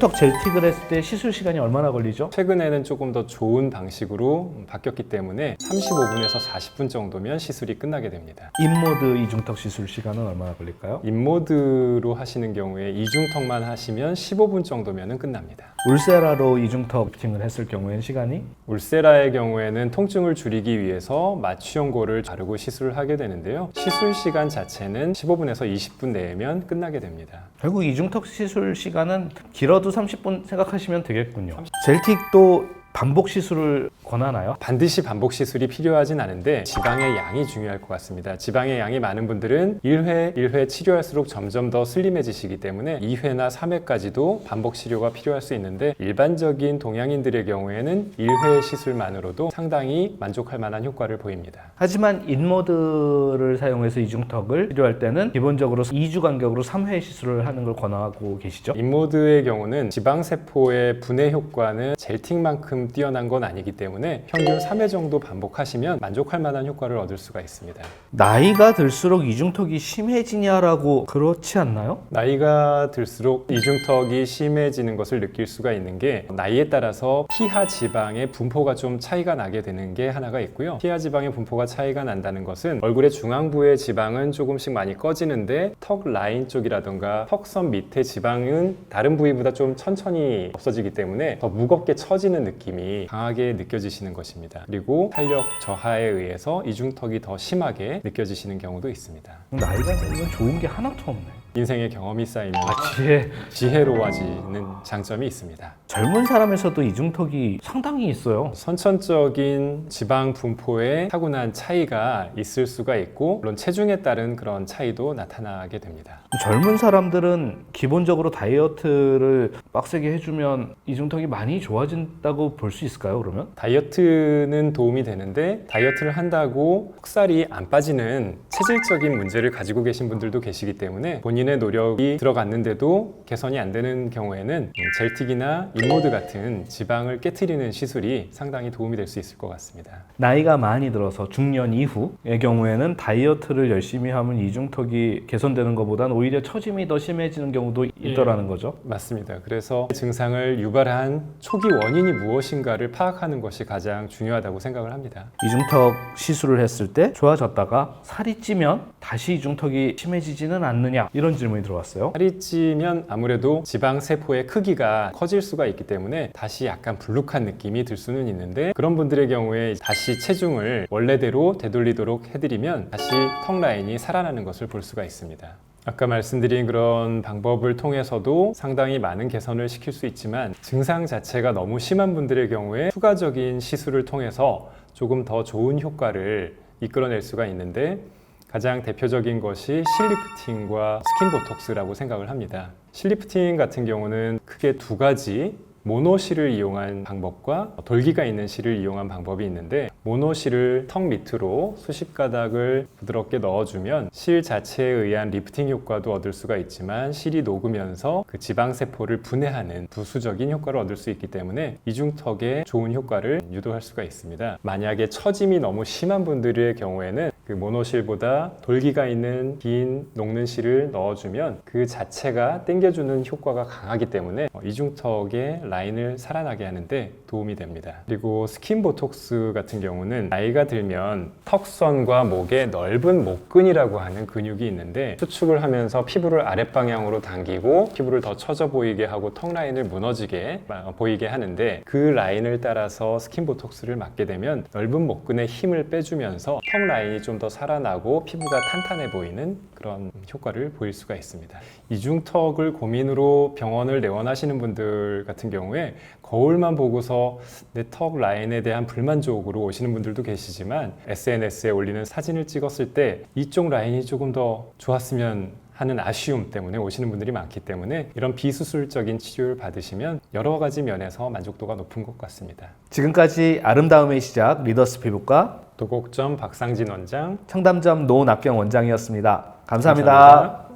턱 젤틱을 했을 때 시술 시간이 얼마나 걸리죠? 최근에는 조금 더 좋은 방식으로 바뀌었기 때문에 35분에서 40분 정도면 시술이 끝나게 됩니다. 인모드 이중턱 시술 시간은 얼마나 걸릴까요? 인모드로 하시는 경우에 이중턱만 하시면 15분 정도면 끝납니다. 울세라로 이중턱 리프팅을 했을 경우에는 시간이? 울세라의 경우에는 통증을 줄이기 위해서 마취연고를 바르고 시술을 하게 되는데요. 시술 시간 자체는 15분에서 20분 내면 끝나게 됩니다. 결국 이중턱 시술 시간은 길어도 30분 생각하시면 되겠군요. 젤틱도 반복 시술을 권하나요? 반드시 반복 시술이 필요하진 않은데 지방의 양이 중요할 것 같습니다. 지방의 양이 많은 분들은 1회 치료할수록 점점 더 슬림해지시기 때문에 2회나 3회까지도 반복 치료가 필요할 수 있는데 일반적인 동양인들의 경우에는 1회 시술만으로도 상당히 만족할 만한 효과를 보입니다. 하지만 인모드를 사용해서 이중턱을 치료할 때는 기본적으로 2주 간격으로 3회 시술을 하는 걸 권하고 계시죠? 인모드의 경우는 지방세포의 분해 효과는 젤틱만큼 뛰어난 건 아니기 때문에 평균 3회 정도 반복하시면 만족할 만한 효과를 얻을 수가 있습니다. 나이가 들수록 이중턱이 심해지냐라고 그렇지 않나요? 나이가 들수록 이중턱이 심해지는 것을 느낄 수가 있는 게 나이에 따라서 피하 지방의 분포가 좀 차이가 나게 되는 게 하나가 있고요. 피하 지방의 분포가 차이가 난다는 것은 얼굴의 중앙부의 지방은 조금씩 많이 꺼지는데 턱 라인 쪽이라던가 턱선 밑에 지방은 다른 부위보다 좀 천천히 없어지기 때문에 더 무겁게 처지는 느낌이 강하게 느껴지시는 것입니다. 그리고 탄력 저하에 의해서 이중턱이 더 심하게 느껴지시는 경우도 있습니다. 나이가 들면 좋은 게 하나도 없네. 인생의 경험이 쌓이면 지혜. 지혜로워지는 장점이 있습니다. 젊은 사람에서도 이중턱이 상당히 있어요. 선천적인 지방 분포에 타고난 차이가 있을 수가 있고 물론 체중에 따른 그런 차이도 나타나게 됩니다. 젊은 사람들은 기본적으로 다이어트를 빡세게 해주면 이중턱이 많이 좋아진다고 볼 수 있을까요, 그러면? 다이어트는 도움이 되는데 다이어트를 한다고 흑살이 안 빠지는 체질적인 문제를 가지고 계신 분들도 계시기 때문에 본인의 노력이 들어갔는데도 개선이 안 되는 경우에는 젤틱이나 인모드 같은 지방을 깨트리는 시술이 상당히 도움이 될 수 있을 것 같습니다. 나이가 많이 들어서 중년 이후의 경우에는 다이어트를 열심히 하면 이중턱이 개선되는 것보다는 오히려 처짐이 더 심해지는 경우도 있더라는 거죠. 맞습니다. 그래서 증상을 유발한 초기 원인이 무엇인가를 파악하는 것이 가장 중요하다고 생각을 합니다. 이중턱 시술을 했을 때 좋아졌다가 살이 찌면 다시 이중턱이 심해지지는 않느냐 이런 질문이 들어왔어요. 살이 찌면 아무래도 지방세포의 크기가 커질 수가 있기 때문에 다시 약간 불룩한 느낌이 들 수는 있는데 그런 분들의 경우에 다시 체중을 원래대로 되돌리도록 해드리면 다시 턱 라인이 살아나는 것을 볼 수가 있습니다. 아까 말씀드린 그런 방법을 통해서도 상당히 많은 개선을 시킬 수 있지만 증상 자체가 너무 심한 분들의 경우에 추가적인 시술을 통해서 조금 더 좋은 효과를 이끌어낼 수가 있는데 가장 대표적인 것이 실리프팅과 스킨보톡스라고 생각을 합니다. 실리프팅 같은 경우는 크게 두 가지 모노실을 이용한 방법과 돌기가 있는 실을 이용한 방법이 있는데 모노실을 턱 밑으로 수십 가닥을 부드럽게 넣어주면 실 자체에 의한 리프팅 효과도 얻을 수가 있지만 실이 녹으면서 그 지방세포를 분해하는 부수적인 효과를 얻을 수 있기 때문에 이중턱에 좋은 효과를 유도할 수가 있습니다. 만약에 처짐이 너무 심한 분들의 경우에는 그 모노실보다 돌기가 있는 긴 녹는 실을 넣어주면 그 자체가 당겨주는 효과가 강하기 때문에 이중턱의 라인을 살아나게 하는데 도움이 됩니다. 그리고 스킨보톡스 같은 경우는 나이가 들면 턱선과 목에 넓은 목근이라고 하는 근육이 있는데 수축을 하면서 피부를 아랫방향으로 당기고 피부를 더 처져 보이게 하고 턱 라인을 무너지게 보이게 하는데 그 라인을 따라서 스킨보톡스를 맞게 되면 넓은 목근에 힘을 빼주면서 턱 라인이 좀 더 살아나고 피부가 탄탄해 보이는 그런 효과를 보일 수가 있습니다. 이중턱을 고민으로 병원을 내원하시는 분들 같은 경우에 거울만 보고서 내 턱 라인에 대한 불만족으로 오시는 분들도 계시지만 SNS에 올리는 사진을 찍었을 때 이쪽 라인이 조금 더 좋았으면 하는 아쉬움 때문에 오시는 분들이 많기 때문에 이런 비수술적인 치료를 받으시면 여러 가지 면에서 만족도가 높은 것 같습니다. 지금까지 아름다움의 시작 리더스 피부과 도곡점 박상진 원장, 청담점 노낙경 원장이었습니다. 감사합니다. 감사합니다.